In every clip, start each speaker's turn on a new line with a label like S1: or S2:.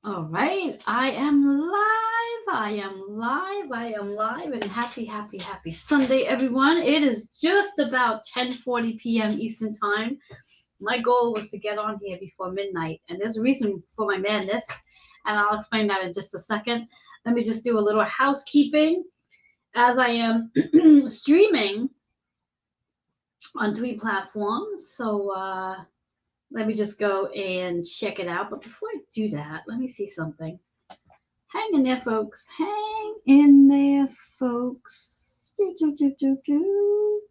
S1: All right, I am live. I am live. I am live, and happy, happy, happy Sunday, everyone. It is just about 10:40 p.m. Eastern Time. My goal was to get on here before midnight, and there's a reason for my madness, and I'll explain that in just a second. Let me just do a little housekeeping as I am streaming on 3 platforms. Let me just go and check it out. But before I do that, let me see something. Hang in there, folks. Hang in there, folks. Do, do, do, do, do.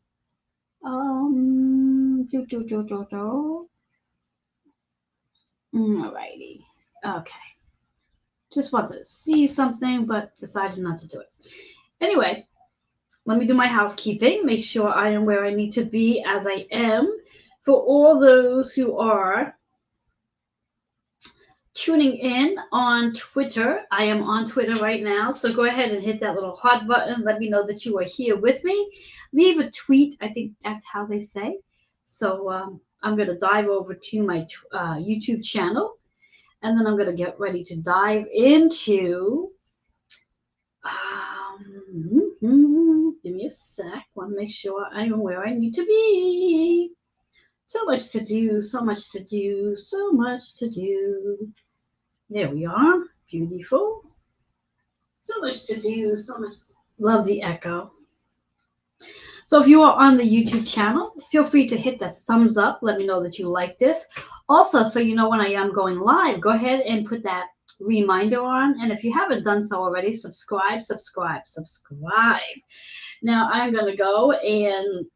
S1: Do, do, do, do, do. Alrighty. Okay. Just wanted to see something, but decided not to do it. Anyway, let me do my housekeeping. Make sure I am where I need to be as I am. For all those who are tuning in on Twitter. I am on Twitter right now, so go ahead and hit that little heart button. Let me know that you are here with me. Leave a tweet. I think that's how they say. So I'm going to dive over to my YouTube channel, and then I'm going to get ready to dive into. Give me a sec. Want to make sure I am where I need to be. So much to do, so much to do, so much to do. There we are. Beautiful. So much to do, so much. Love the echo. So if you are on the YouTube channel, feel free to hit that thumbs up. Let me know that you like this. Also, so you know when I am going live, go ahead and put that reminder on. And if you haven't done so already, subscribe, subscribe, subscribe. Now I'm going to go and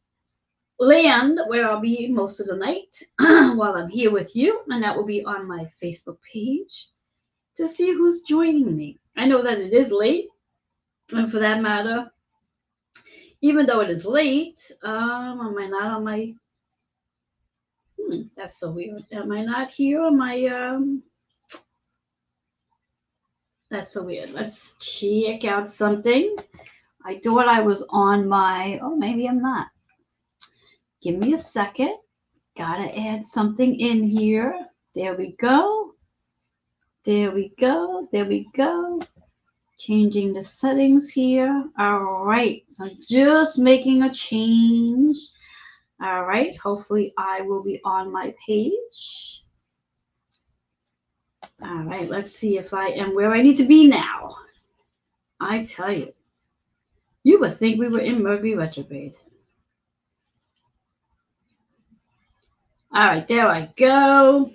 S1: land where I'll be most of the night while I'm here with you. And that will be on my Facebook page to see who's joining me. I know that it is late, and for that matter, even though it is late, am I not on my? That's so weird. Am I not here on my? That's so weird. Let's check out something. I thought I was on my. Oh, maybe I'm not. Give me a second. Gotta add something in here. There we go. There we go. There we go. Changing the settings here. All right. So I'm just making a change. All right. Hopefully I will be on my page. All right. Let's see if I am where I need to be now. I tell you, you would think we were in Mercury retrograde. All right. There I go.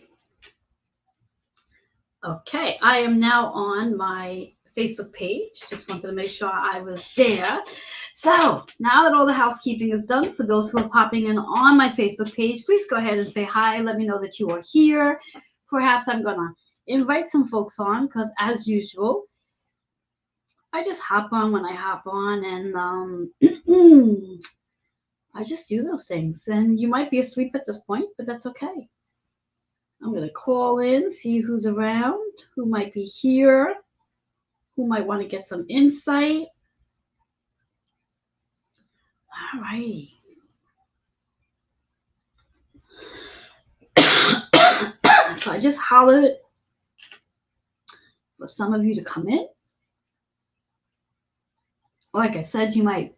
S1: Okay. I am now on my Facebook page. Just wanted to make sure I was there. So now that all the housekeeping is done, for those who are popping in on my Facebook page, please go ahead and say hi. Let me know that you are here. Perhaps I'm going to invite some folks on because, as usual, I just hop on when I hop on, and I just do those things. And you might be asleep at this point, but that's okay. I'm going to call in, see who's around, who might be here, who might want to get some insight. All right. So I just hollered for some of you to come in. Like I said, you might.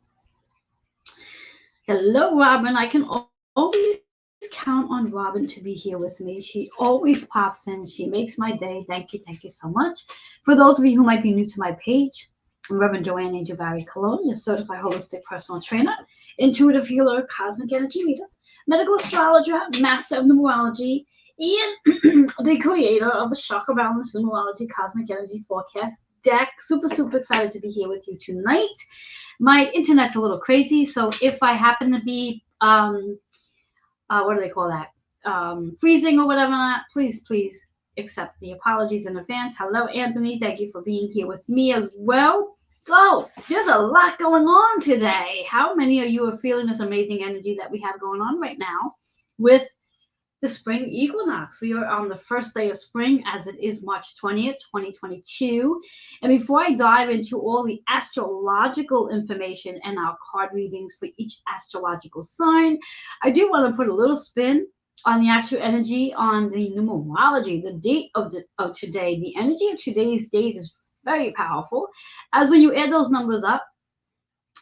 S1: Hello, Robin. I can always count on Robin to be here with me. She always pops in. She makes my day. Thank you. Thank you so much. For those of you who might be new to my page, I'm Reverend Joanne Angel Barry Colon, your certified holistic personal trainer, intuitive healer, cosmic energy reader, medical astrologer, master of numerology, and the creator of the Chakra Balance Numerology Cosmic Energy Forecast deck. Super, super excited to be here with you tonight. My internet's a little crazy, so if I happen to be, what do they call that? Freezing or whatever, please accept the apologies in advance. Hello, Anthony. Thank you for being here with me as well. So there's a lot going on today. How many of you are feeling this amazing energy that we have going on right now with the spring equinox? We are on the first day of spring, as it is March 20th, 2022. And before I dive into all the astrological information and our card readings for each astrological sign, I do want to put a little spin on the actual energy, on the numerology, the date of today, the energy of today's date is very powerful. As when you add those numbers up,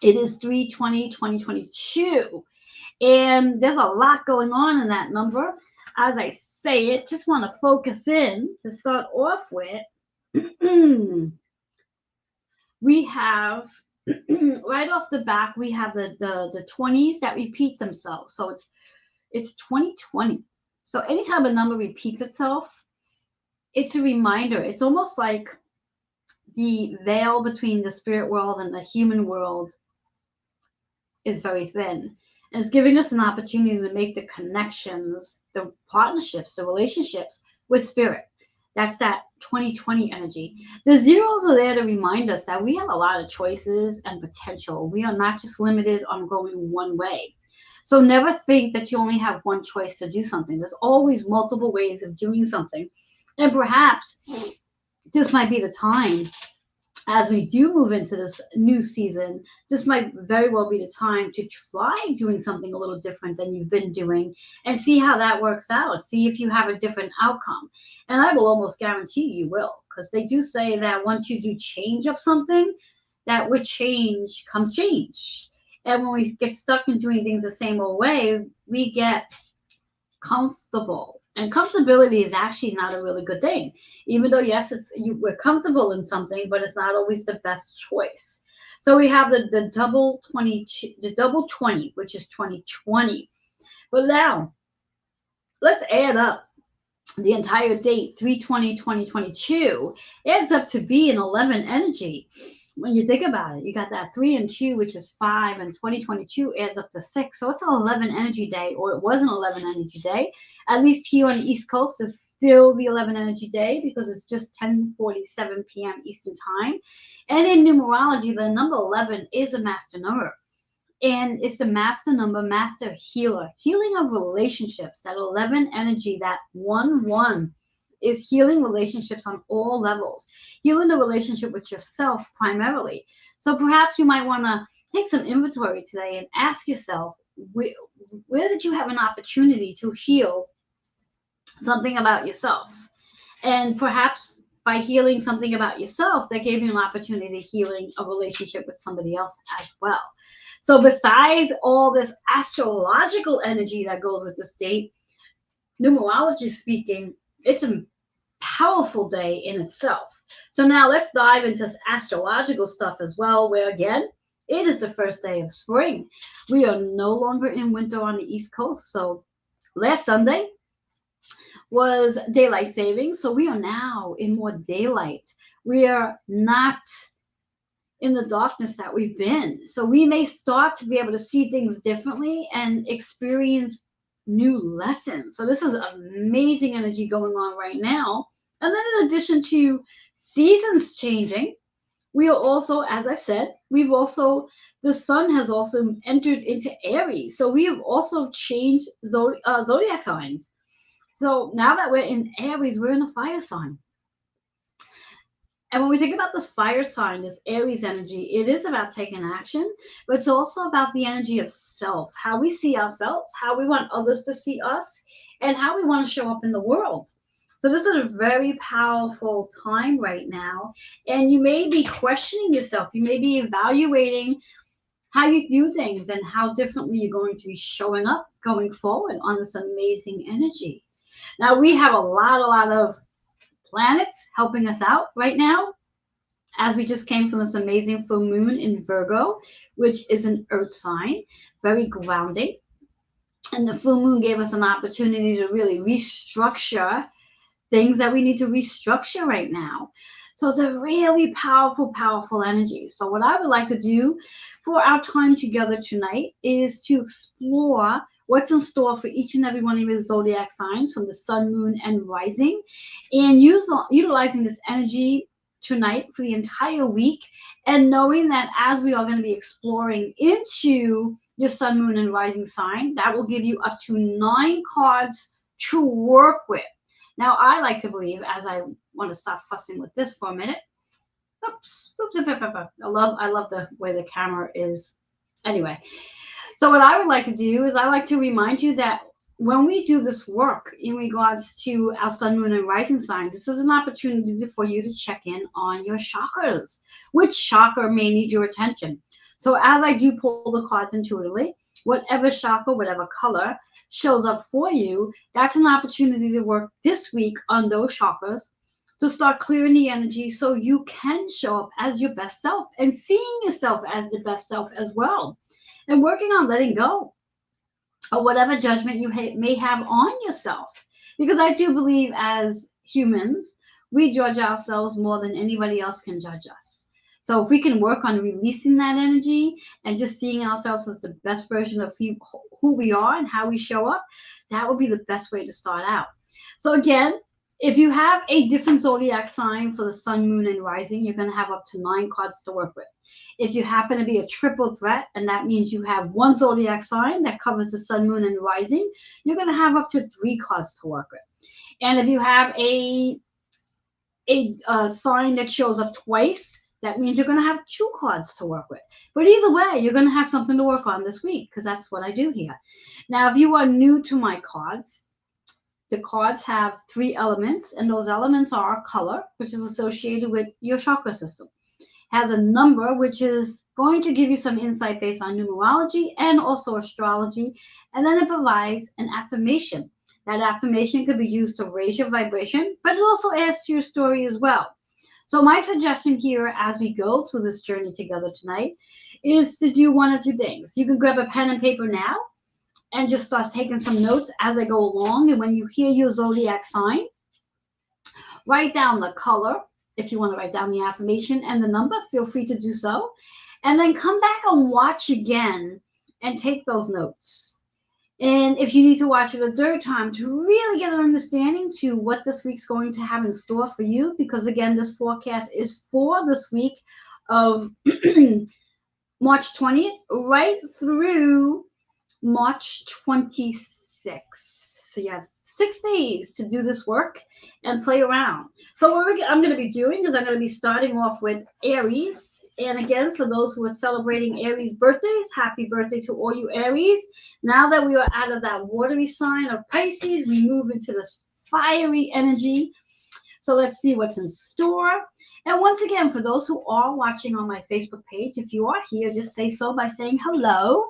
S1: it is 3/20/2022. And there's a lot going on in that number. As I say it, just want to focus in to start off with. We have right off the back, we have the 20s that repeat themselves. So it's 2020. So anytime a number repeats itself, it's a reminder. It's almost like the veil between the spirit world and the human world is very thin. And it's giving us an opportunity to make the connections, the partnerships, the relationships with spirit. That's that 2020 energy. The zeros are there to remind us that we have a lot of choices and potential. We are not just limited on going one way. So never think that you only have one choice to do something. There's always multiple ways of doing something. And perhaps this might be the time, as we do move into this new season, this might very well be the time to try doing something a little different than you've been doing and see how that works out. See if you have a different outcome. And I will almost guarantee you will, because they do say that once you do change of something, that with change comes change. And when we get stuck in doing things the same old way, we get comfortable. And comfortability is actually not a really good thing. Even though, yes, we're comfortable in something, but it's not always the best choice. So we have the double 20, which is 2020. But now, let's add up the entire date, 3/20/2022, adds up to be an 11 energy. When you think about it, you got that 3 and 2, which is 5, and 2022 adds up to 6. So it's an 11 energy day, or it was an 11 energy day. At least here on the East Coast, it's still the 11 energy day because it's just 10:47 p.m. Eastern time. And in numerology, the number 11 is a master number. And it's the master number, master healer, healing of relationships. That 11 energy, that 1/1 is healing relationships on all levels, healing the relationship with yourself primarily. So perhaps you might want to take some inventory today and ask yourself, where did you have an opportunity to heal something about yourself? And perhaps by healing something about yourself, that gave you an opportunity to healing a relationship with somebody else as well. So besides all this astrological energy that goes with this date, numerology speaking, it's a powerful day in itself. So now let's dive into astrological stuff as well, where again, it is the first day of spring. We are no longer in winter on the East Coast. So last Sunday was daylight savings. So we are now in more daylight. We are not in the darkness that we've been. So we may start to be able to see things differently and experience new lessons. So this is amazing energy going on right now. And then in addition to seasons changing, we are also, as I've said, the sun has also entered into Aries. So we have also changed zodiac signs. So now that we're in Aries, we're in a fire sign. And when we think about this fire sign, this Aries energy, it is about taking action, but it's also about the energy of self, how we see ourselves, how we want others to see us, and how we want to show up in the world. So this is a very powerful time right now. And you may be questioning yourself. You may be evaluating how you do things and how differently you're going to be showing up going forward on this amazing energy. Now, we have a lot of planets helping us out right now, as we just came from this amazing full moon in Virgo, which is an earth sign, very grounding. And the full moon gave us an opportunity to really restructure things that we need to restructure right now. So it's a really powerful energy. So what I would like to do for our time together tonight is to explore what's in store for each and every one of your zodiac signs from the sun, moon, and rising, and utilizing this energy tonight for the entire week, and knowing that as we are going to be exploring into your sun, moon, and rising sign, that will give you up to 9 cards to work with. Now, I like to believe, as I want to stop fussing with this for a minute. Oops. I love the way the camera is. Anyway, so what I would like to do is I like to remind you that when we do this work in regards to our sun, moon, and rising sign, this is an opportunity for you to check in on your chakras. Which chakra may need your attention? So as I do pull the cards intuitively, whatever chakra, whatever color shows up for you, that's an opportunity to work this week on those chakras to start clearing the energy so you can show up as your best self and seeing yourself as the best self as well. And working on letting go or whatever judgment you may have on yourself. Because I do believe as humans, we judge ourselves more than anybody else can judge us. So if we can work on releasing that energy and just seeing ourselves as the best version of who we are and how we show up, that would be the best way to start out. So again, if you have a different zodiac sign for the sun, moon, and rising, you're going to have up to 9 cards to work with. If you happen to be a triple threat, and that means you have one zodiac sign that covers the sun, moon, and rising, you're going to have up to 3 cards to work with. And if you have a sign that shows up twice, that means you're going to have 2 cards to work with. But either way, you're going to have something to work on this week because that's what I do here. Now, if you are new to my cards, the cards have 3 elements, and those elements are color, which is associated with your chakra system. Has a number, which is going to give you some insight based on numerology and also astrology. And then it provides an affirmation. That affirmation could be used to raise your vibration, but it also adds to your story as well. So my suggestion here as we go through this journey together tonight is to do one or 2 things. You can grab a pen and paper now and just start taking some notes as I go along. And when you hear your zodiac sign, write down the color. If you want to write down the affirmation and the number, feel free to do so. And then come back and watch again and take those notes. And if you need to watch it a 3rd time to really get an understanding to what this week's going to have in store for you, because again, this forecast is for this week of March 20th right through March 26th. So you have 6 days to do this work and play around. So what I'm going to be doing is I'm going to be starting off with Aries. And again, for those who are celebrating Aries birthdays, happy birthday to all you Aries. Now that we are out of that watery sign of Pisces, we move into this fiery energy. So let's see what's in store. And once again, for those who are watching on my Facebook page, if you are here, just say so by saying hello.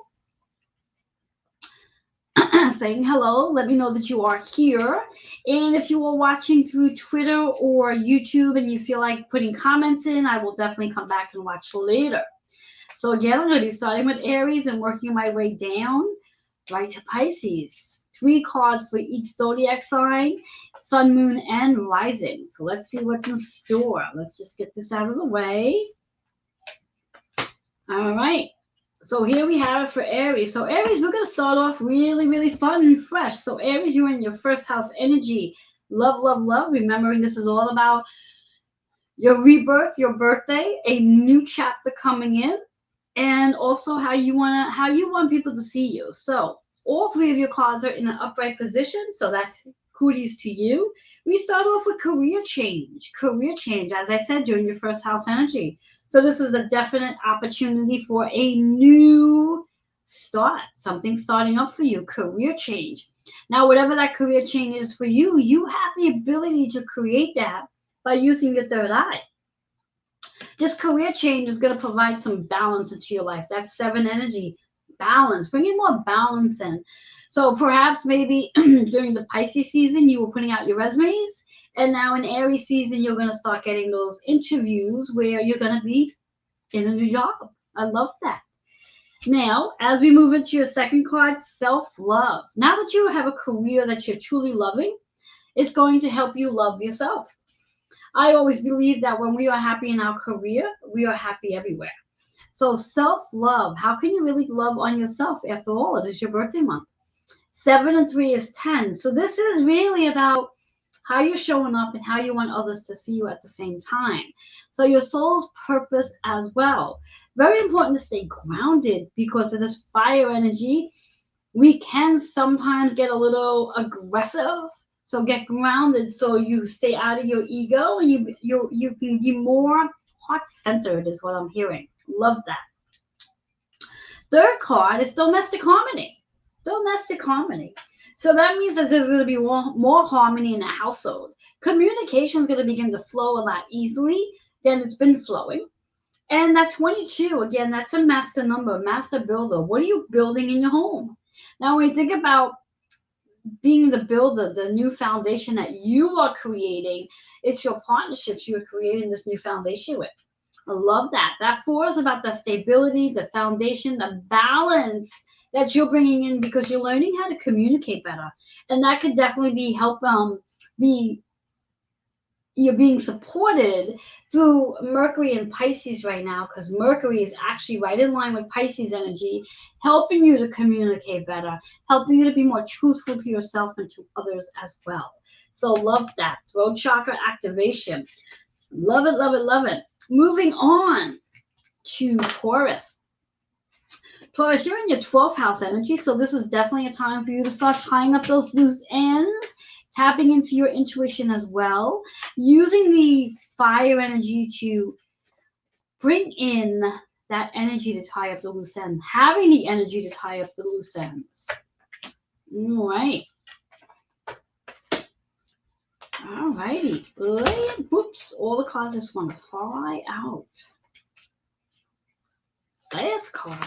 S1: Saying hello, let me know that you are here. And if you are watching through Twitter or YouTube and you feel like putting comments in, I will definitely come back and watch later. So again, I'm going to be starting with Aries and working my way down right to Pisces. 3 cards for each zodiac sign, sun, moon, and rising. So let's see what's in store. Let's just get this out of the way. All right. So here we have it for Aries. So Aries, we're going to start off really, really fun and fresh. So Aries, you're in your 1st house energy. Love, love, love. Remembering this is all about your rebirth, your birthday, a new chapter coming in, and also how you want people to see you. So all 3 of your cards are in an upright position. So that's kudos to you. We start off with career change. Career change, as I said, during your 1st house energy. So this is a definite opportunity for a new start, something starting up for you, career change. Now, whatever that career change is for you, you have the ability to create that by using your 3rd eye. This career change is going to provide some balance into your life. That's 7 energy, balance, bringing more balance in. So perhaps maybe during the Pisces season, you were putting out your resumes. And now in Aries season, you're going to start getting those interviews where you're going to be in a new job. I love that. Now, as we move into your 2nd card, self-love. Now that you have a career that you're truly loving, it's going to help you love yourself. I always believe that when we are happy in our career, we are happy everywhere. So self-love, how can you really love on yourself? After all, it is your birthday month. 7 and 3 is 10. So this is really about how you're showing up and how you want others to see you at the same time. So your soul's purpose as well. Very important to stay grounded because of this fire energy. We can sometimes get a little aggressive. So get grounded so you stay out of your ego and you can be more heart-centered is what I'm hearing. Love that. 3rd card is domestic harmony. Domestic harmony. So that means that there's going to be more harmony in the household. Communication is going to begin to flow a lot easily than it's been flowing. And that 22, again, that's a master number, master builder. What are you building in your home? Now, when you think about being the builder, the new foundation that you are creating, it's your partnerships you are creating this new foundation with. I love that. That 4 is about the stability, the foundation, the balance that you're bringing in because you're learning how to communicate better. And that could definitely be you're being supported through Mercury and Pisces right now, because Mercury is actually right in line with Pisces energy, helping you to communicate better, helping you to be more truthful to yourself and to others as well. So love that. Throat chakra activation. Love it, love it, love it. Moving on to Taurus. Taurus, you're in your 12th house energy, so this is definitely a time for you to start tying up those loose ends, tapping into your intuition as well, using the fire energy to bring in that energy to tie up the loose ends, having the energy to tie up the loose ends. All right. All righty. Whoops, all the cards just want to fly out. Last card.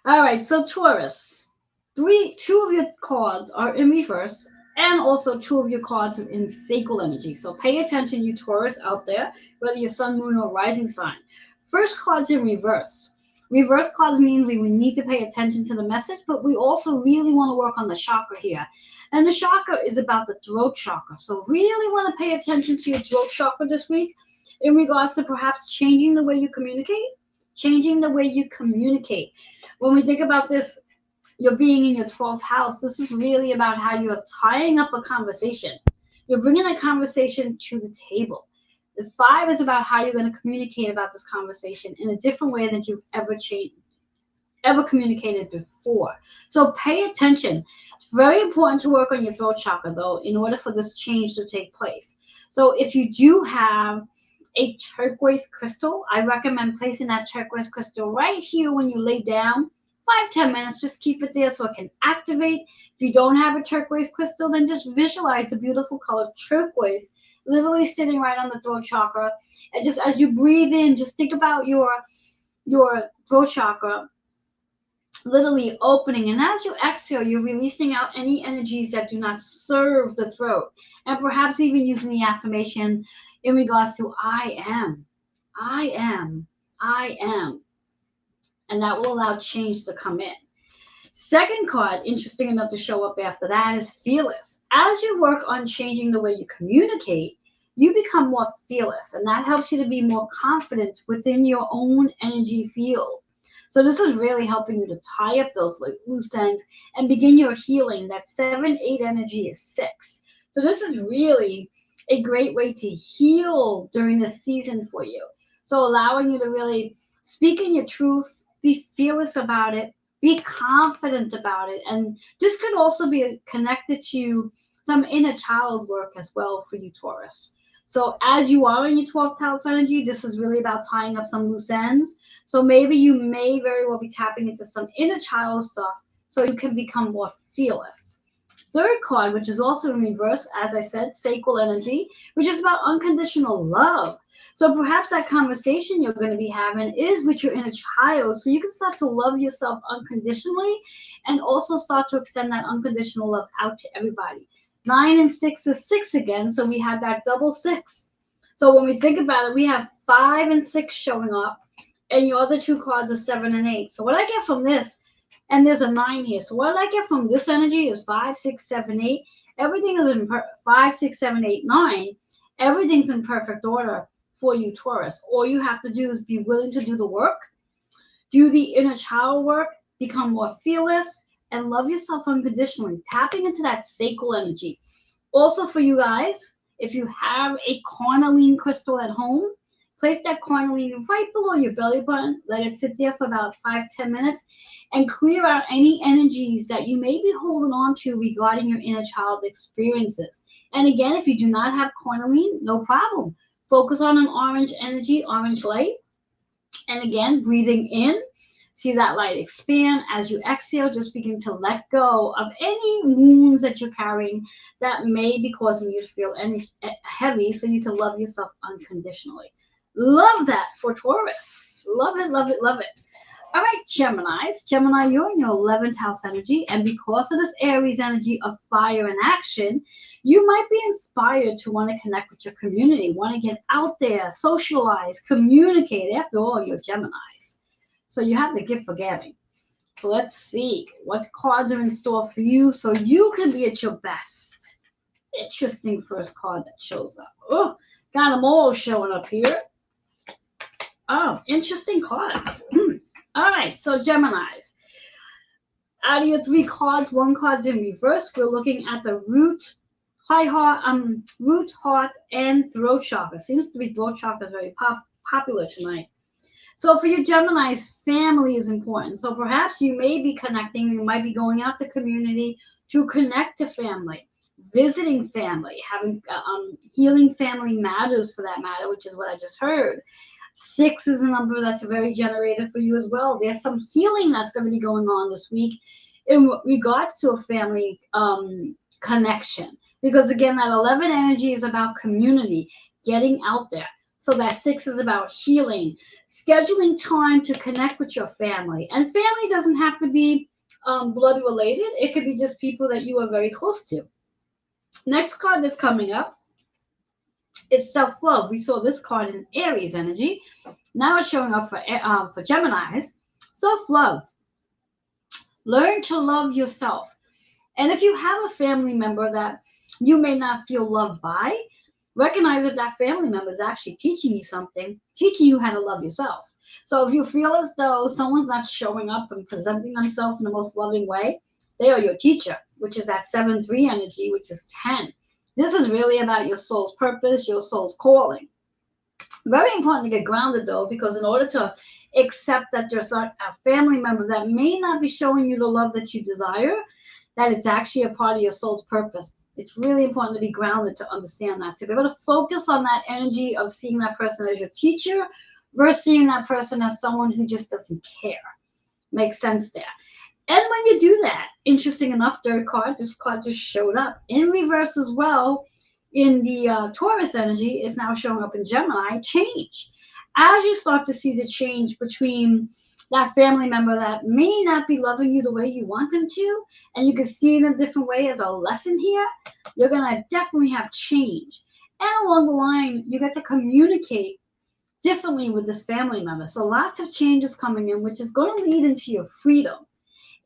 S1: All right, so Taurus, 2 of your cards are in reverse, and also 2 of your cards are in sacral energy. So pay attention, you Taurus out there, whether you're sun, moon, or rising sign. First card's in reverse. Reverse cards mean we need to pay attention to the message, but we also really want to work on the chakra here. And the chakra is about the throat chakra. So really want to pay attention to your throat chakra this week in regards to perhaps changing the way you communicate. Changing the way you communicate. When we think about this, you're being in your 12th house, this is really about how you are tying up a conversation. You're bringing a conversation to the table. The 5 is about how you're going to communicate about this conversation in a different way than you've ever communicated before. So pay attention. It's very important to work on your throat chakra, though, in order for this change to take place. So if you do have a turquoise crystal, I recommend placing that turquoise crystal right here when you lay down. 5-10 minutes, just keep it there so it can activate. If you don't have a turquoise crystal, then just visualize the beautiful color turquoise literally sitting right on the throat chakra. And just as you breathe in, just think about your throat chakra literally opening, and as you exhale, you're releasing out any energies that do not serve the throat, and perhaps even using the affirmation in regards to I am, and that will allow change to come in. Second card, interesting enough to show up after that, is fearless. As you work on changing the way you communicate, you become more fearless, and that helps you to be more confident within your own energy field. So this is really helping you to tie up those loose ends and begin your healing. That 7-8 energy is 6. So this is really a great way to heal during this season for you. So allowing you to really speak in your truth, be fearless about it, be confident about it. And this could also be connected to some inner child work as well for you, Taurus. So as you are in your 12th house energy, this is really about tying up some loose ends. So maybe you may very well be tapping into some inner child stuff so you can become more fearless. Third card, which is also in reverse, as I said, sacral energy, which is about unconditional love. So perhaps that conversation you're going to be having is with your inner child, so you can start to love yourself unconditionally and also start to extend that unconditional love out to everybody. 9 and 6 is 6 again, so we have that double 6. So when we think about it, we have 5 and 6 showing up, and your other 2 cards are 7 and 8. So what I get from this, and there's a 9 here. So what I get from this energy is 5, 6, 7, 8. Everything is in 5, 6, 7, 8, 9. Everything's in perfect order for you, Taurus. All you have to do is be willing to do the work, do the inner child work, become more fearless, and love yourself unconditionally, tapping into that sacral energy. Also for you guys, if you have a cornelian crystal at home, place that cornelian right below your belly button, let it sit there for about 5-10 minutes, and clear out any energies that you may be holding on to regarding your inner child experiences. And again, if you do not have cornelian, no problem. Focus on an orange energy, orange light. And again, breathing in, See that light expand. As you exhale, just begin to let go of any wounds that you're carrying that may be causing you to feel heavy, so you can love yourself unconditionally. Love that for Taurus. Love it, love it, love it. All right, Geminis. Gemini, you're in your 11th house energy, and because of this Aries energy of fire and action, you might be inspired to want to connect with your community, want to get out there, socialize, communicate. After all, you're Geminis. So you have the gift for giving. So let's see what cards are in store for you so you can be at your best. Interesting first card that shows up. Oh, got them all showing up here. Oh, interesting cards. All right, so Geminis. Out of your 3 cards, 1 card's in reverse. We're looking at the root, heart, and throat chakra. Seems to be throat chakra very popular tonight. So for you Geminis, family is important. So perhaps you may be connecting. You might be going out to community to connect to family, visiting family, having healing family matters for that matter, which is what I just heard. 6 is a number that's very generated for you as well. There's some healing that's going to be going on this week in regards to a family connection. Because again, that 11 energy is about community, getting out there. So that 6 is about healing, scheduling time to connect with your family. And family doesn't have to be blood related. It could be just people that you are very close to. Next card that's coming up, it's self-love. We saw this card in Aries energy. Now it's showing up for Geminis. Self-love. Learn to love yourself. And if you have a family member that you may not feel loved by, recognize that that family member is actually teaching you something, teaching you how to love yourself. So if you feel as though someone's not showing up and presenting themselves in the most loving way, they are your teacher, which is that 7-3 energy, which is 10. This is really about your soul's purpose, your soul's calling. Very important to get grounded, though, because in order to accept that there's a family member that may not be showing you the love that you desire, that it's actually a part of your soul's purpose. It's really important to be grounded to understand that. So be able to focus on that energy of seeing that person as your teacher versus seeing that person as someone who just doesn't care. Makes sense there. And when you do that, interesting enough, third card, this card just showed up in reverse as well. In the Taurus energy is now showing up in Gemini, change. As you start to see the change between that family member that may not be loving you the way you want them to, and you can see it in a different way as a lesson here, you're going to definitely have change. And along the line, you get to communicate differently with this family member. So lots of changes coming in, which is going to lead into your freedom.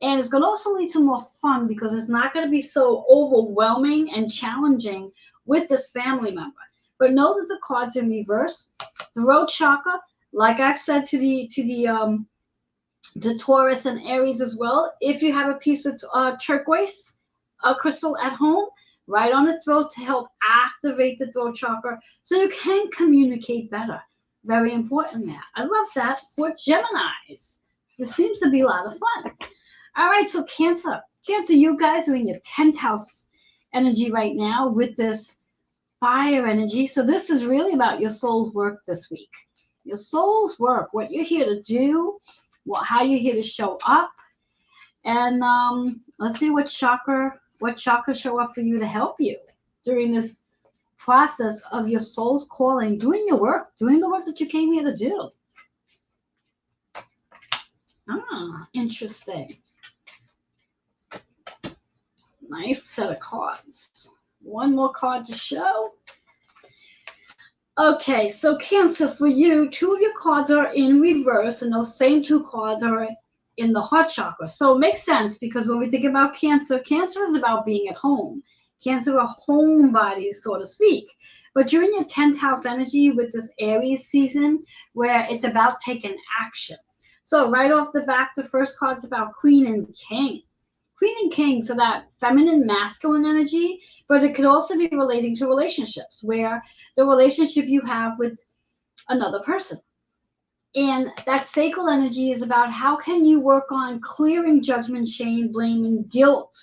S1: And it's going to also lead to more fun because it's not going to be so overwhelming and challenging with this family member. But know that the cards in reverse, throat chakra, like I've said to the Taurus and Aries as well, if you have a piece of turquoise crystal at home, right on the throat to help activate the throat chakra so you can communicate better. Very important there. I love that for Geminis. This seems to be a lot of fun. All right, so Cancer. Cancer, you guys are in your 10th house energy right now with this fire energy. So this is really about your soul's work this week. Your soul's work, what you're here to do, how you're here to show up. And let's see what chakra show up for you to help you during this process of your soul's calling, doing your work, doing the work that you came here to do. Interesting. Nice set of cards. One more card to show. Okay, so Cancer, for you, 2 of your cards are in reverse, and those same 2 cards are in the heart chakra. So it makes sense because when we think about Cancer, Cancer is about being at home. Cancer are homebodies, so to speak. But you're in your 10th house energy with this Aries season where it's about taking action. So right off the bat, the first card's about Queen and King. Queen and King, so that feminine, masculine energy, but it could also be relating to relationships where the relationship you have with another person. And that sacral energy is about how can you work on clearing judgment, shame, blame, and guilt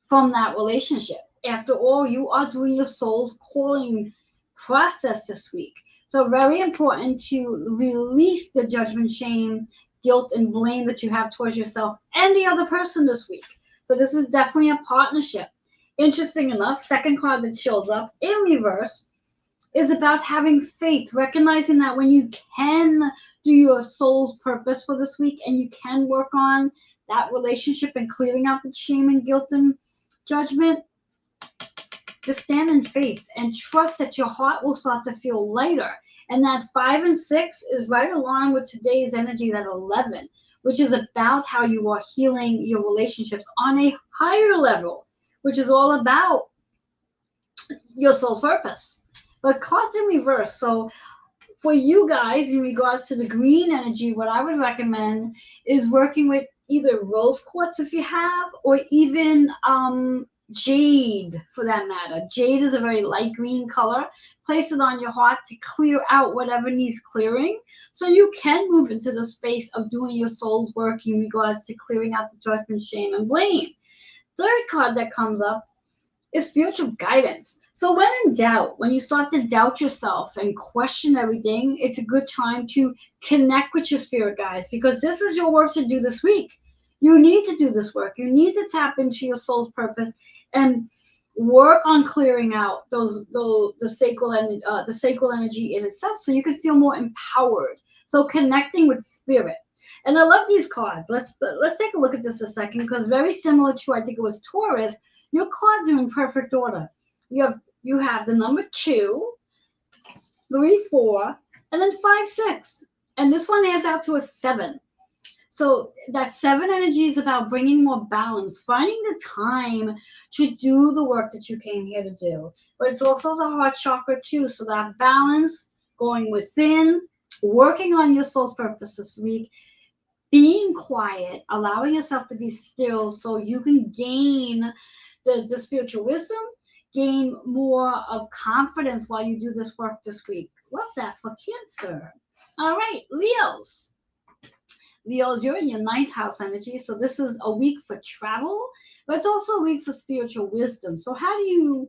S1: from that relationship. After all, you are doing your soul's calling process this week. So very important to release the judgment, shame, guilt and blame that you have towards yourself and the other person this week. So this is definitely a partnership. Interesting enough, second card that shows up in reverse is about having faith, recognizing that when you can do your soul's purpose for this week and you can work on that relationship and clearing out the shame and guilt and judgment, just stand in faith and trust that your heart will start to feel lighter. And that 5 and 6 is right along with today's energy, that 11, which is about how you are healing your relationships on a higher level, which is all about your soul's purpose. But cards in reverse. So for you guys, in regards to the green energy, what I would recommend is working with either rose quartz if you have, or even jade for that matter. Jade is a very light green color. Place it on your heart to clear out whatever needs clearing, so you can move into the space of doing your soul's work in regards to clearing out the judgment, shame, and blame. Third card that comes up is spiritual guidance. So when in doubt, when you start to doubt yourself and question everything, it's a good time to connect with your spirit guides, because this is your work to do this week. You need to do this work. You need to tap into your soul's purpose and work on clearing out the sacral energy in itself, so you can feel more empowered. So connecting with spirit. And I love these cards. Let's take a look at this a second, because very similar to, I think it was Taurus, your cards are in perfect order. You have the number 2, 3, 4, and then 5, 6. And this one adds out to a 7. So that 7 energy is about bringing more balance, finding the time to do the work that you came here to do. But it's also the heart chakra too. So that balance, going within, working on your soul's purpose this week, being quiet, allowing yourself to be still so you can gain the spiritual wisdom, gain more of confidence while you do this work this week. Love that for Cancer. All right, Leos. Leos, you're in your 9th house energy, so this is a week for travel, but it's also a week for spiritual wisdom. So how do you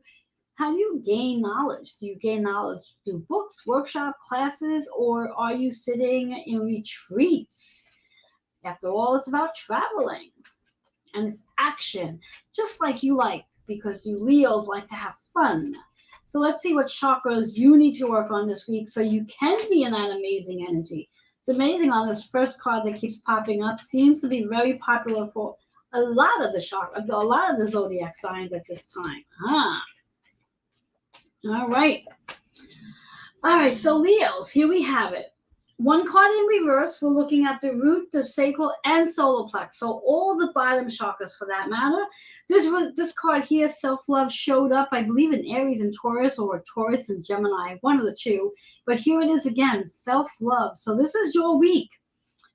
S1: gain knowledge? Do you gain knowledge through books, workshop, classes, or are you sitting in retreats? After all, it's about traveling, and it's action, just like you like, because you Leos like to have fun. So let's see what chakras you need to work on this week so you can be in that amazing energy. It's amazing on this first card that keeps popping up. Seems to be very popular for a lot of the zodiac signs at this time. All right. So Leos, here we have it. One card in reverse, we're looking at the root, the sacral, and solar plex. So all the bottom chakras for that matter. This card here, self-love, showed up, I believe, in Aries and Taurus, or Taurus and Gemini, one of the two. But here it is again, self-love. So this is your week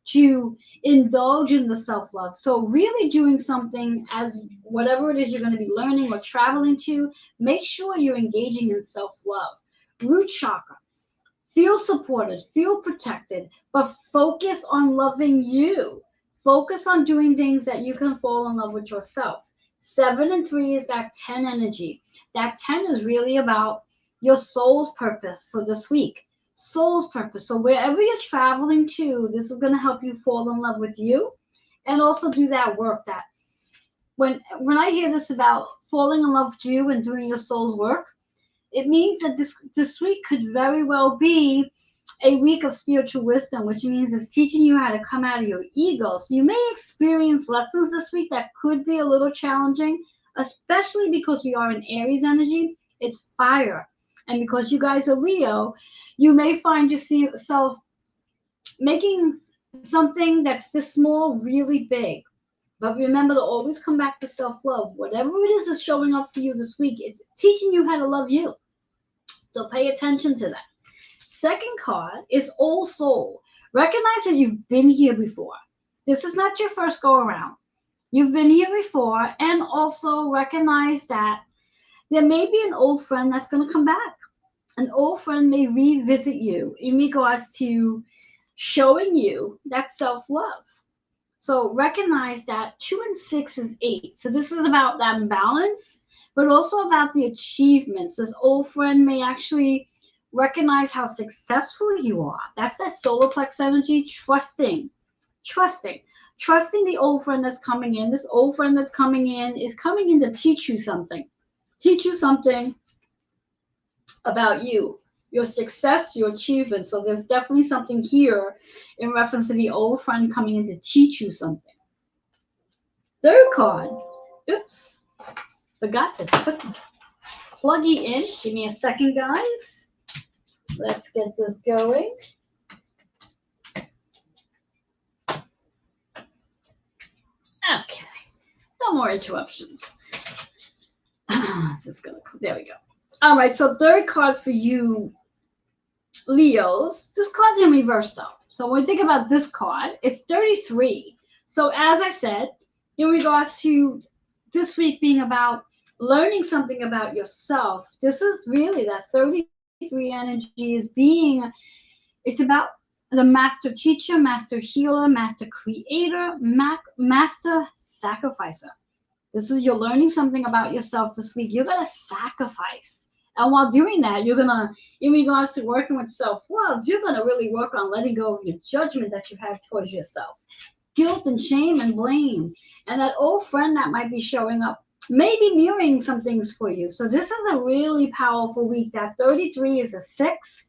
S1: to indulge in the self-love. So really doing something, as whatever it is you're going to be learning or traveling to, make sure you're engaging in self-love. Root chakra. Feel supported, feel protected, but focus on loving you. Focus on doing things that you can fall in love with yourself. 7 and 3 is that 10 energy. That 10 is really about your soul's purpose for this week. Soul's purpose. So wherever you're traveling to, this is going to help you fall in love with you, and also do that work. That when I hear this about falling in love with you and doing your soul's work, it means that this week could very well be a week of spiritual wisdom, which means it's teaching you how to come out of your ego. So you may experience lessons this week that could be a little challenging, especially because we are in Aries energy. It's fire. And because you guys are Leo, you may find yourself making something that's this small really big. But remember to always come back to self-love. Whatever it is that's showing up for you this week, it's teaching you how to love you. So pay attention to that. Second card is Old Soul. Recognize that you've been here before. This is not your first go around. You've been here before, and also recognize that there may be an old friend that's going to come back. An old friend may revisit you in regards to showing you that self-love. So recognize that 2 and 6 is 8. So this is about that balance, but also about the achievements. This old friend may actually recognize how successful you are. That's that solar plex energy, trusting Trusting the old friend that's coming in. This old friend that's coming in is coming in to teach you something. Teach you something about you, your success, your achievements. So there's definitely something here in reference to the old friend coming in to teach you something. Third card. Oops. Forgot to put pluggy in. Give me a second, guys. Let's get this going. Okay. No more interruptions. There we go. All right, so third card for you, Leos. This card's in reverse, though. So when we think about this card, it's 33. So as I said, in regards to this week being about learning something about yourself, this is really that 33 energy is being, it's about the master teacher, master healer, master creator, master sacrificer. This is you're learning something about yourself this week. You're going to sacrifice. And while doing that, you're going to, in regards to working with self-love, you're going to really work on letting go of your judgment that you have towards yourself. Guilt and shame and blame. And that old friend that might be showing up may be mirroring some things for you. So this is a really powerful week. That 33 is a 6.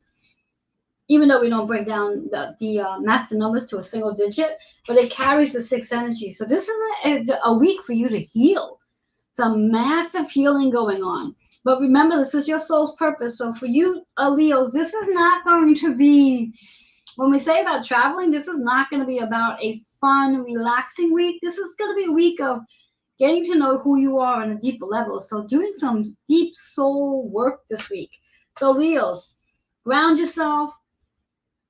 S1: Even though we don't break down the master numbers to a single digit, but it carries the 6 energy. So this is a week for you to heal. Some massive healing going on. But remember, this is your soul's purpose. So for you, Leos, this is not going to be, when we say about traveling, this is not going to be about a fun, relaxing week. This is going to be a week of getting to know who you are on a deeper level. So doing some deep soul work this week. So Leos, ground yourself.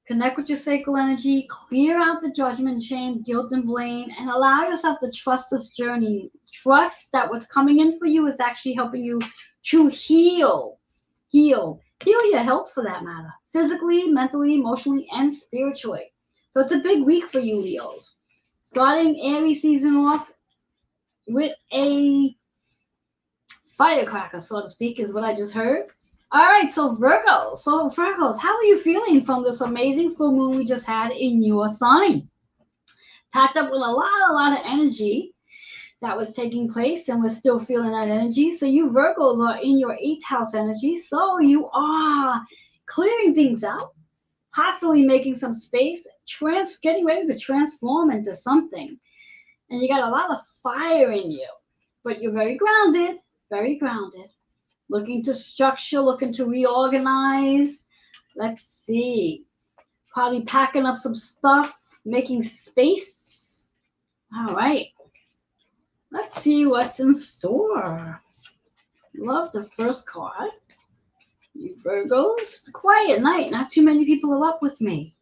S1: Connect with your sacral energy, clear out the judgment, shame, guilt, and blame, and allow yourself to trust this journey. Trust that what's coming in for you is actually helping you to heal your health for that matter, physically, mentally, emotionally, and spiritually. So it's a big week for you, Leos. Starting Aries season off with a firecracker, so to speak, is what I just heard. All right, so Virgos. So Virgos, how are you feeling from this amazing full moon we just had in your sign? Packed up with a lot of energy that was taking place, and we're still feeling that energy. So you Virgos are in your 8th house energy, so you are clearing things out, possibly making some space, getting ready to transform into something. And you got a lot of fire in you, but you're very grounded, very grounded. Looking to structure, looking to reorganize. Let's see. Probably packing up some stuff, making space. All right. Let's see what's in store. Love the first card. You Virgos, quiet night. Not too many people are up with me.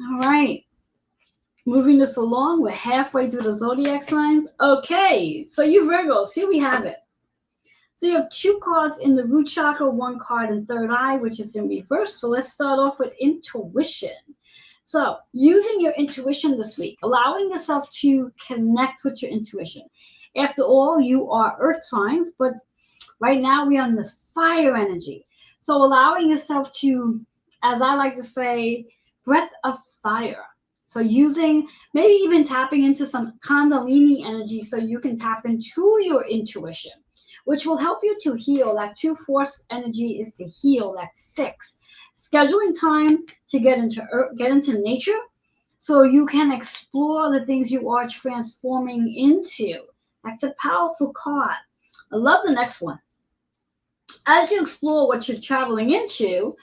S1: All right. Moving this along, we're halfway through the zodiac signs. Okay, so you Virgos, here we have it. So you have 2 cards in the root chakra, 1 card in third eye, which is in reverse. So let's start off with intuition. So using your intuition this week, allowing yourself to connect with your intuition. After all, you are earth signs, but right now we are in this fire energy. So allowing yourself to, as I like to say, breath of fire. So using, maybe even tapping into some Kundalini energy so you can tap into your intuition, which will help you to heal. That 2 force energy is to heal. That's 6. Scheduling time to get into nature so you can explore the things you are transforming into. That's a powerful card. I love the next one. As you explore what you're traveling into,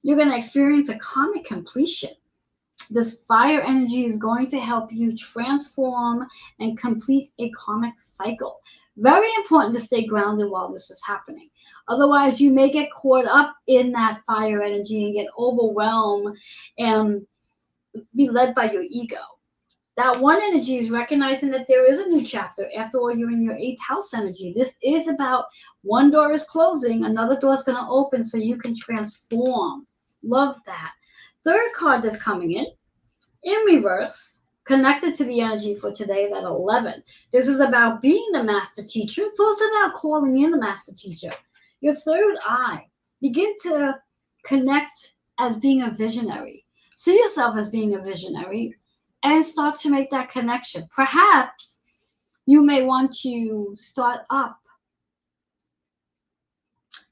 S1: you're going to experience a karmic completion. This fire energy is going to help you transform and complete a karmic cycle. Very important to stay grounded while this is happening. Otherwise, you may get caught up in that fire energy and get overwhelmed and be led by your ego. That 1 energy is recognizing that there is a new chapter. After all, you're in your 8th house energy. This is about 1 door is closing, another door is going to open so you can transform. Love that. Third card that's coming in reverse, connected to the energy for today, that 11. This is about being the master teacher. It's also about calling in the master teacher. Your third eye. Begin to connect as being a visionary. See yourself as being a visionary. and start to make that connection. Perhaps you may want to start up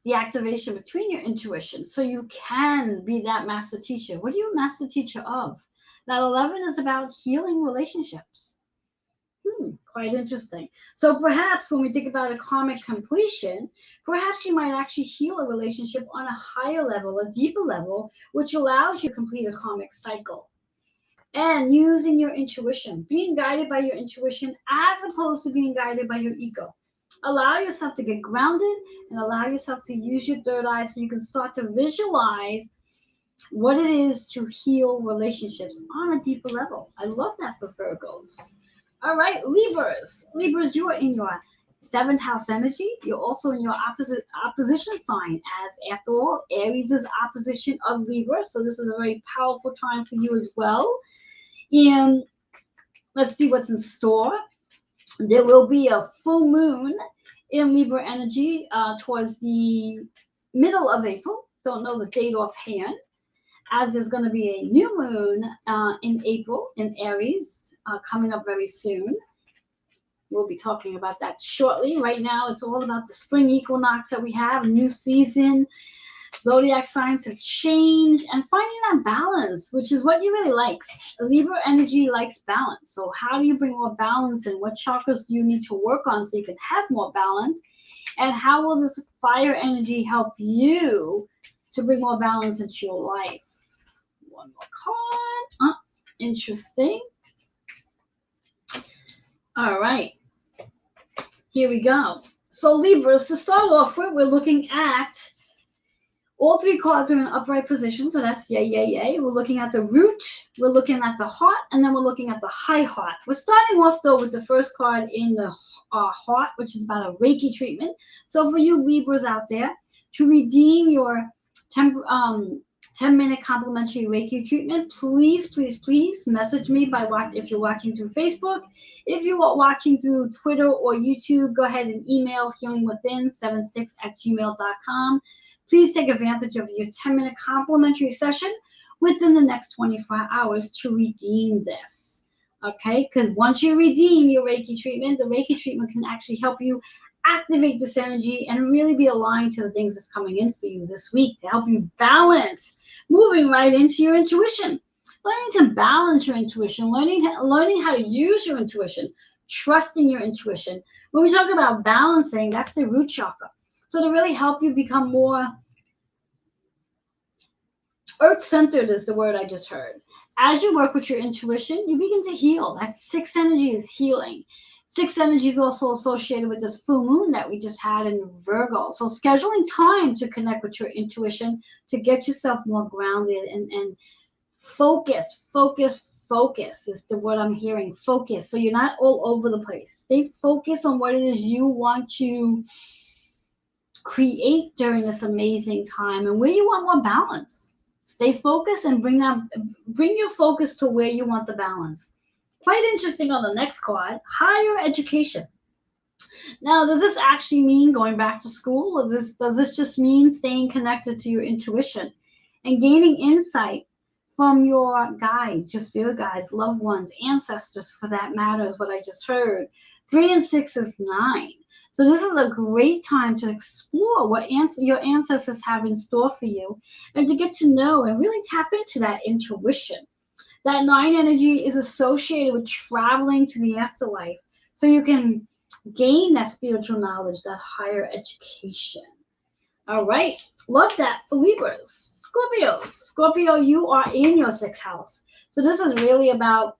S1: the activation between your intuition so you can be that master teacher. What are you a master teacher of? That 11 is about healing relationships. Quite interesting. So perhaps when we think about a karmic completion, perhaps you might actually heal a relationship on a higher level, a deeper level, which allows you to complete a karmic cycle. And using your intuition, being guided by your intuition as opposed to being guided by your ego. Allow yourself to get grounded and allow yourself to use your third eye so you can start to visualize what it is to heal relationships on a deeper level. I love that for Virgos. All right, Libras. Libras, you are in your 7th house energy. You're also in your opposition sign, as after all, Aries is opposition of Libra. So this is a very powerful time for you as well. And let's see what's in store. There will be a full moon in Libra energy towards the middle of April. Don't know the date offhand. As there's going to be a new moon in April in Aries coming up very soon. We'll be talking about that shortly. Right now, it's all about the spring equinox that we have, a new season. Zodiac signs have changed and finding that balance, which is what you really like. Libra energy likes balance. So how do you bring more balance in? What chakras do you need to work on so you can have more balance? And how will this fire energy help you to bring more balance into your life? One more card. Interesting. All right. Here we go. So Libras, to start off with, we're looking at all 3 cards are in upright position. So that's yay, yay, yay. We're looking at the root. We're looking at the heart. And then we're looking at the high heart. We're starting off, though, with the first card in the heart, which is about a Reiki treatment. So for you Libras out there, to redeem your 10-minute complimentary Reiki treatment, please, please, please message me if you're watching through Facebook. If you are watching through Twitter or YouTube, go ahead and email healingwithin76@gmail.com. Please take advantage of your 10-minute complimentary session within the next 24 hours to redeem this. Okay? Because once you redeem your Reiki treatment, the Reiki treatment can actually help you activate this energy and really be aligned to the things that's coming in for you this week to help you balance, moving right into your intuition, learning to balance your intuition, learning how to use your intuition, trusting your intuition. When we talk about balancing, that's the root chakra. So to really help you become more earth-centered is the word I just heard. As you work with your intuition, you begin to heal. That 6th energy is healing. 6th energy is also associated with this full moon that we just had in Virgo. So scheduling time to connect with your intuition to get yourself more grounded and focus is the word I'm hearing. Focus. So you're not all over the place. Stay focused on what it is you want to create during this amazing time and where you want more balance. Stay focused and bring your focus to where you want the balance. Quite interesting on the next card, higher education. Now, does this actually mean going back to school, or does this just mean staying connected to your intuition and gaining insight from your guides, your spirit guides, loved ones, ancestors for that matter is what I just heard. 3 and 6 is 9. So this is a great time to explore what your ancestors have in store for you and to get to know and really tap into that intuition. That 9 energy is associated with traveling to the afterlife so you can gain that spiritual knowledge, that higher education. All right. Love that for Libras. Scorpios. Scorpio, you are in your 6th house. So this is really about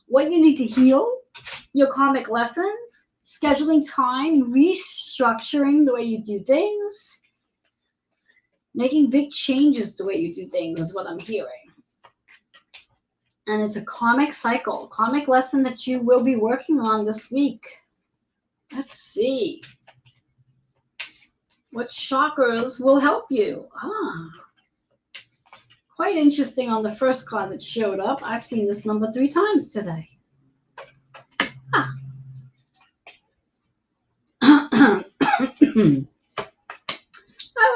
S1: what you need to heal, your karmic lessons, scheduling time, restructuring the way you do things, making big changes the way you do things is what I'm hearing. And it's a karmic cycle, karmic lesson that you will be working on this week. Let's see. What chakras will help you? Quite interesting on the first card that showed up. I've seen this number 3 times today. All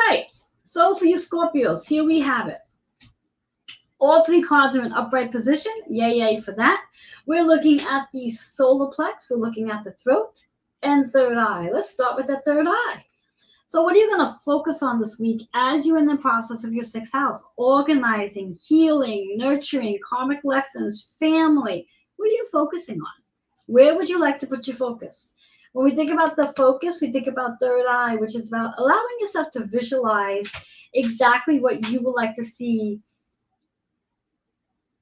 S1: right. So for you Scorpios, here we have it. All three cards are in upright position. Yay, yay for that. We're looking at the solar plex. We're looking at the throat and third eye. Let's start with the third eye. So what are you going to focus on this week as you're in the process of your sixth house? Organizing, healing, nurturing, karmic lessons, family. What are you focusing on? Where would you like to put your focus? When we think about the focus, we think about third eye, which is about allowing yourself to visualize exactly what you would like to see